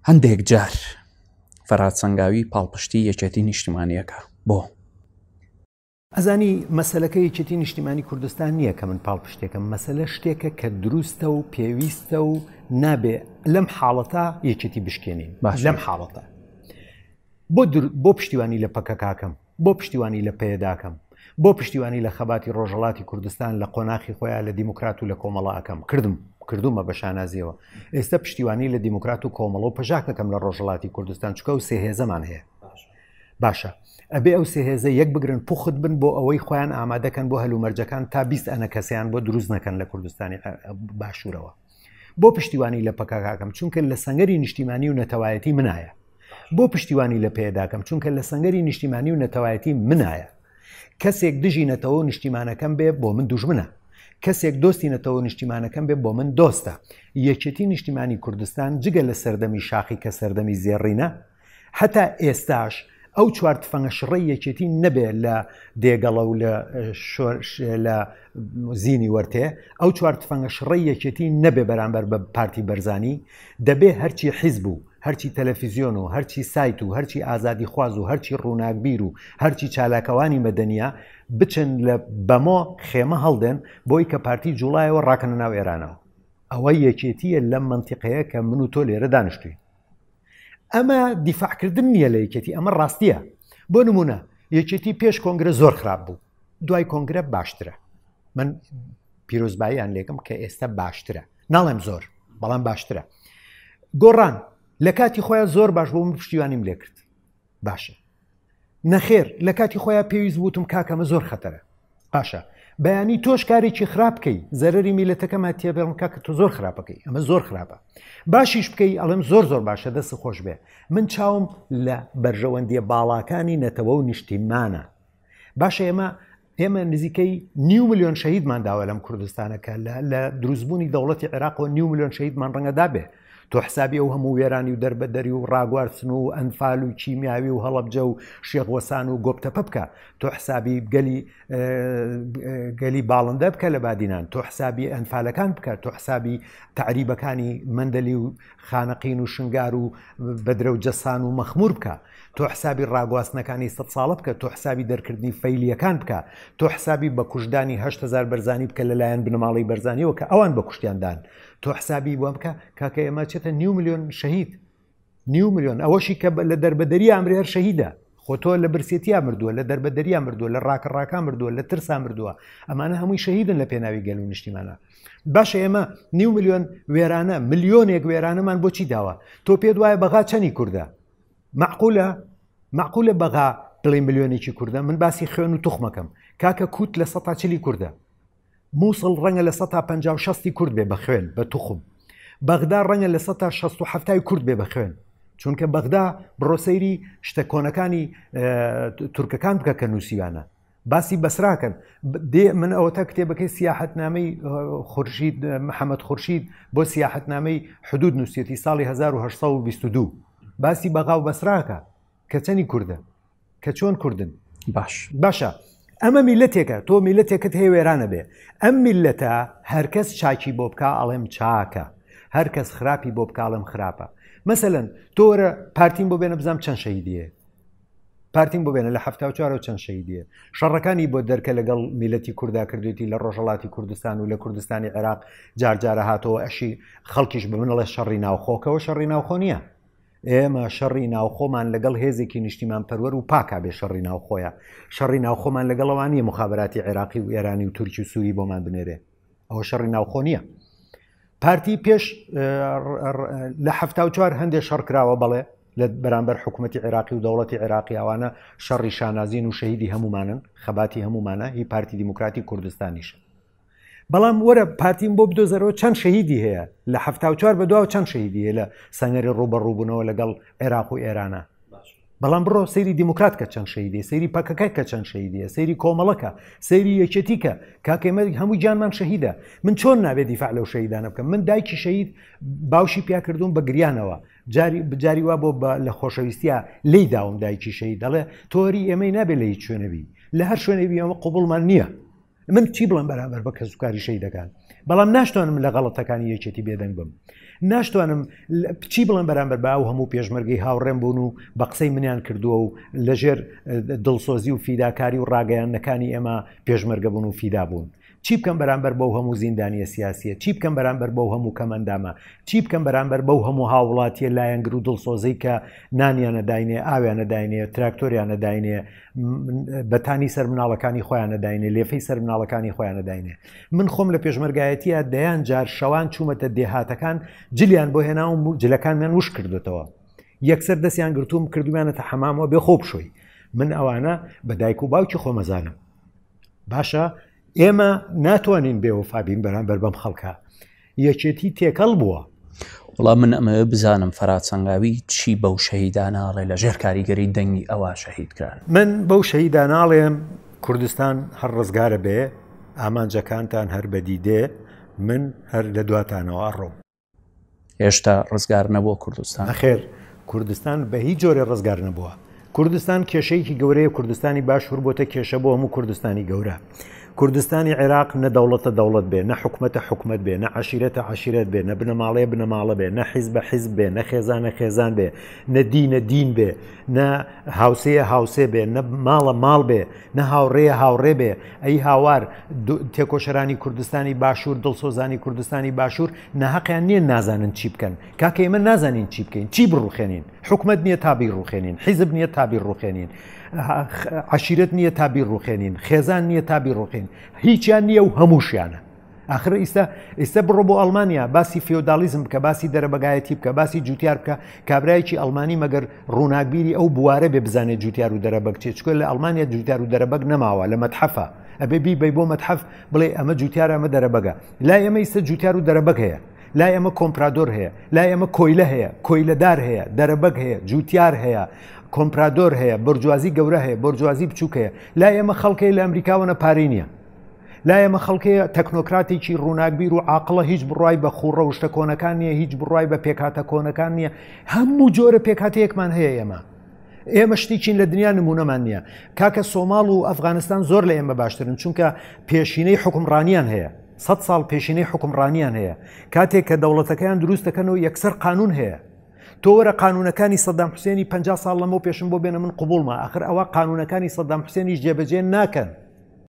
هەندێک جار فەرهادسەنگاوی پاڵپشتی یەکێتی نیشتیمانیەکە بۆ ئەزانی مەسەلەکە یەکێتی نیشتیمانی کوردستان نییە کە من پاڵپشتێکم مەسەلە شتێکە کە دروستە و پێویستە و نابێ لەم حاڵەتە یەکێتی بشکێنین لەم حاڵەتە بۆ پشتیوانی لە پەکەکاکەم بۆ پشتیوانی لە پێداکەم بۆ پشتیوانی لە خەباتی ڕۆژهەڵاتی کوردستان لە قۆناخی خۆیان لە دیموکرات و لە کۆمەڵاکەم کردومە بە شانازیەوە ئێستا پشتیوانی لە دیموکرات و کۆمەڵ و پەژاکەکەم لە ڕۆژهەڵاتی کوردستان چکە و سێهێزەمان هەیە باشە ئەبێ ئەو سێهێزە یەک بگرن پوخت بن بۆ ئەوەی خۆیان ئامادەکەن بۆ هەلومەرجەکان تا 20 ئەنە کەسیان بۆ دروست نەکەن لە کوردستانی باشوورەوە بۆ پشتیوانی لە پەکەکاکەم چونکە لە سەنگەری نیشتیمانی و نەتەوایەتی منایە بۆ پشتیوانی لە پێداکەم چونکە لە سەنگەری نیشتیمانی و نەتەوایەتی منایە کەسێک دژی نەتەوە نیشتیمانەکەم بێ بۆ من دوژمنە کەسێک دۆستی نەتەوە نیشتیمانەکەم بێ بۆ من دۆستە یەکێتی نیشتیمانی کوردستان جگە لە سەردەمی شاخی کە سەردەمی زێڕینە هەتا ئێستاش ئەو چوار تفەنگە شڕی یەکێتی نەبێ لە دێگەڵە و لە زینی وەرتێ ئەو چوار تفەنگە شڕی یەکێتی نەبێ بەرامبەر بە پارتی بەرزانی دەبێ هەرچی حیزب و هەرچی تەلەڤیزیۆن و هەرچی سایت و هەرچی ئازادی خواز و هەرچی ڕووناکبیر و هەرچی چالاکەوانی مەدەنیە بچن لە بەمۆ خێمە هەڵدێن بۆی کە پارتی جوڵایەوە ڕاکەنە ناو ئێرانەوە ئەوە یەکێتیە لەم منتیقەیە کە من و تۆ لێرە دانیشتووی ئەمە دیفاعکردن نییە لە یەکێتی ئەمە ڕاستیە بۆ نمونە یەکێتی پێش کۆنگرە زۆر خراپ بوو دوای کۆنگرە باشترە من پیرۆزباییان لێکم کە ئێستا باشترە ناڵێم زۆر بەڵام باشترە گۆڕان لە کاتی خۆیان زۆر باش بۆ من پشتیوانیم لێ کرد باشە نەخێر لە کاتی خۆیان پێویست بووتم کاکەمە زۆر خەتەرە باشە بەیانی تۆش کارێکی خراپ بکەی زەرری میلەتەکەمە تێبێڵم کاکە تۆ زۆر خراپەکەی ئەمە زۆر خراپە باشیش بکەی ئەڵێم زۆر باشە دەست خۆش بێ من چاوم لە بەرژەوەندیە باڵاکانی نەتەوە و نیشتیمانە باشە ئێمە نزیکەی 9 ملیۆن شەهیدمان داوە لەم کوردستانەکە لە دروستبوونی دەوڵەتی عێراقەوە 9 ملیۆن شەهیدمان ڕەنگەدا بێ تۆ حسابی ئەو هەموو وێرانی و دەربەدەری و ڕاگواردن و ئەنفال و کیمیاوی و هەڵەبجە و شێخوەسان و گۆپتەپە بکە تۆ حسابی گەلی باڵندە بکە لە بادینان تۆ حسابی ئەنفالەکان بکە تۆ حسابی تعریبەکانی مەندەلی و خانەقین و شنگار و بەدرە و جەسان و مەخمور بکە تۆ حسابی ڕاگواستنەکانی 100 ساڵە بکە تۆ حسابی دەرکردنی فەیلیەکان بکە تۆ حسابی بە کوژدانی 8,000 بەرزانی بکە لەلایەن بنەماڵی بەرزانیەوە کە ئەوان بە کوشتیاندان تۆ حسابی بۆ بکە کاکە ئێمە چێتە 9 ملیۆن شەهید 9 ملیۆن ئەوەشی کە لە دەربەدەری ئەمرێ هەر شەهیدە خۆ تۆ لە برسێتیا مردووە لە دەربەدەریا مردووە لە ڕاکەڕاکان مردووە لە ترسا مردووە ئەمانە هەمووی شەهیدن لە پێناوی گەل و نیشتیمانە باشە ئێمە 9 ملیۆن وێرانە ملیۆنێک وێرانەمان بۆچی داوە تۆ پێت وایە بەغا چەنی کووردە معقولە بەغا بڵێ ملیۆنێکی کووردە من باسی خوێن و توخمەکەم کاکە کووت لە 140 کووردە مووسڵ ڕەنگە لە 150 کورد بێ بە خوێن بە توخم بەغدا ڕەنگە لە 167 کورد بێ بە خوێن چونکە بەغدا بڕۆسەیری شتە کۆنەکانی تورکەکان بکە کە نووسیوانە باسی بەسراکەن من ئەوە تا کتێبەکەی سیاحەتنامەی خورشید محەممەد خورشید بۆ سیاحەتنامەی حدود نووسێتی ساڵی 1922 باسی بەغا و بەسراکە کە چەنی کووردە کە چۆن کوردن باشە ئەمە میلەتێکە تۆ میلەتێکت هەیە وێرانە بێ ئەم میلەتە هەرکەس چاکی بۆ بکە ئەڵێم چاکە هەرکەس خراپی بۆ بکاڵم خراپە مەسەلەن تۆرە پارتیم بۆ بێنە بزانام چەند شەهیدیە پارتیم بۆ بێنە لە 74 چەند شەهیدیە شەڕەکانی بۆ دەرکە لەگەڵ میلەتی کووردا کردوێتی لە ڕۆژهەڵاتی کوردستان و لە کوردستانی عێراق جارجارە هاتەوە ئەشی خەڵکیش بە منەڵێ شەڕی ناوخۆکەوە شەڕی ناوخۆ نییە ئێمە شەڕی ناوخۆمان لەگەڵ هێزێکی نیشتیمان پەروەر و پاکا بێ شەڕی ناوخۆیە شەڕی ناوخۆمان لەگەڵەوانیە مخابراتی عێراقی و ئێرانی و تورکی و سووری بۆمان بنێرێ ئەوە شەڕی ناوخۆ نییە پارتی پێش لە 74 هەندێک شەڕکراوە بەڵێ لە بەرامبەر حکوومەتی عێراقی و دەوڵەتی عێراقی ئەوانە شەڕی شانازین و شەهیدی هەمومانن خەباتی هەمومانە هی پارتی دیموکراتی کوردستانیش بەڵام وەرە پارتیم بۆ بدۆزەرەوە چەند شەهیدی هەیە لە 74 بەدواوە چەند شەهیدی هەیە لە سەنگەری ڕوبەڕووبوونەوە لەگەڵ عێراق و ئێرانە بەڵام بڕۆ سەیری دیموکرات کە چەند شەهیدی سەیری پەکەکە کە چەند شەهیدیە سەیری کۆمەڵەکە سەیری یەکێتیکە کاکەمە هەمووی جانمان شەهیدە من چۆن نابێت دیفاع لەو شەهیدانە بکەم من دایکی شەهید باوشی پیا کردوم بە گریانەوە جاری وا بۆ لە خۆشەویستیە لی داوم دایکی شەهید دەڵێ تۆری ئێمەی نابێت لە هیچ شوێنەوی لە هەر شوێنەوی ئەمە قوبوڵمان نییە من چی بڵم بەرامبەر بە کەسوکاری شەهیدەکان بەڵام ناشتوانم لە غەڵەتەکانی یەکێتی بێدەنگ بم. ناشتوانم چی بڵێم بەرامبەر بە ئەو هەموو پێشمەرگەی هاوڕێم بوون و بە قسەی منیان کردووە و لەژێر دڵسۆزی و فیداکاری و ڕاگەیاندنەکانی ئێمە پێشمەرگە بوون و فیدا بوون. چی بکەم بەرامبەر بەو هەموو زیندانیە سیاسیە، چی بکەم بەرامبەر بەو هەموو کەمەندامە، چی بکەم بەرامبەر بەو هەموو هاوڵاتیە لایەنگر و دڵسۆزەی کە نانیانەداینێ، ئاویانەداینێ، تراکتۆریانەداینێ، بەتانی سەر مناڵەکانی خۆیانەداینێ، لێفەی سەر مناڵەکانی خۆیانەداینێ. من خۆم لە پێشمەرگایەتیە دەیان جار شەوان چوومەتە دێهاتەکان جلیان بۆ هێناوم و جلەکانمیان وش کردوێتەوە. یەکسەر دەستیان گرتووم کردویانەتە حەمامەوە بێ خۆ بشۆی. من ئەوانە بە دایک و باوکی خۆمەزانم. باشە ئێمە ناتوانین بێوەفابین بەرامبەر بەم خەڵکە. یەکێتی تێکەڵ بووە. وڵام من ئەمە بزانم فەراد سەنگاوی چی بەو شەهیداناڵێ لە ژێر کاریگەری دەنگی ئەوە شەهید کران. من بەو شەهیداناڵێم کوردستان هەر ڕزگارە بێ، ئامانجەکانتان هەر بەدیدێ، من هەر لە دواتانەوە ڕۆم. هێشتا ڕزگار نەبووە کوردستان؟ نەخێر، کوردستان بە هیچ جۆرێ ڕزگار نەبووە. کوردستان کێشەیەکی گەورەیە، کوردستانی باشوور بۆتە کێشە بۆ هەموو کوردستانی گەورە. کوردستانی عێراق نە دەوڵەتە دەوڵەت بێ، نە حکومەتە حکومەت بێ، نە عەشیرەتە عەشیرەت بێ، نە بنەماڵەیە بنەماڵە بێ، نە حیزبە حیزب بێ، نە خێزانە خێزان بێ، نە دینە دین بێ، نە هاوسەیە هاوسێ بێ، نە ماڵە ماڵ بێ، نە هاوڕێیە هاوڕێ بێ. ئەی هاوار تێکۆشەرانی کوردستانی باشوور، دڵسۆزانی کوردستانی باشوور نەحەقیان نییە نازانن چی بکەن. کاکە ئێمە نازانین چی بکەین، چی بڕوخێنین. حکومەت نییە تابیر ڕوخێنین، حیزب نییە تابیر ڕوخێنین، عەشیرەت نییە تابیر ڕوخێنین، خێزان نییە تابیر ڕوخێن، هیچیان نییە و هەمووشیانە. ئاخر ئێستا بڕۆ بۆ ئەڵمانیا باسی فیۆدالیزم بکە، باسی دەرەبەگایەتی بکە، باسی جوتیار بکە. کابرایەکی ئەڵمانی مەگەر ڕووناکبیری ئەو بوارە بێ بزانێت جوتیار و دەرەبەگ چێ، چکۆ لە ئەڵمانیا جوتیار و دەرەبەگ نەماوە، لە مەتحەفە. ئەبێ بی بۆ مەتحەف بڵێ ئەمە جوتیار ئەمە دەرەبەگە. لای ئێمە ئێستا جوتیار و دەرەبەگ هەیە، لای ئێمە کۆمپرادۆر هەیە، لای ئێمە کۆیلە هەیە، کۆیلەدار هەیە، دەرەبەگ هەیە، جوتیار هەیە، کۆمپرادۆر هەیە، بەرجوازی گەورە هەیە، بەرجوازی بچووک هەیە. لای ئێمە خەڵکەی لە ئەمریکاوەنە پارەی نییە. لای ئێمە خەڵکەیە تەکنۆکراتێکی ڕووناکبیر و عاقڵە، هیچ بڕای بە خوڕە و شتە کۆنەکان نییە، هیچ بڕای بە پێکهاتە کۆنەکان نییە. هەموو جۆرە پێکهاتەیەکمان هەیە. ئێمە شتێکین لە دنیا نمونەمان نییە. کاکە سۆماڵ و ئەفغانستان زۆر لە ئێمە باشترن، چونکە پێشینەی حکومڕانیان هەیە. 100 ساڵ پێشینەی حکومڕانیان هەیە. کاتێک کە دەوڵەتەکەیان دروست دەکەنەوە یەکسەر قانون هەیە. تۆ وەرە قانونەکانی سەدام حوسێنی 50 ساڵ لەمەوە پێشم بۆ بێنە من قبولمە. ئاخر ئەوە قانونەکانی سەدام حوسێنیش جێبەجێ ناکەن.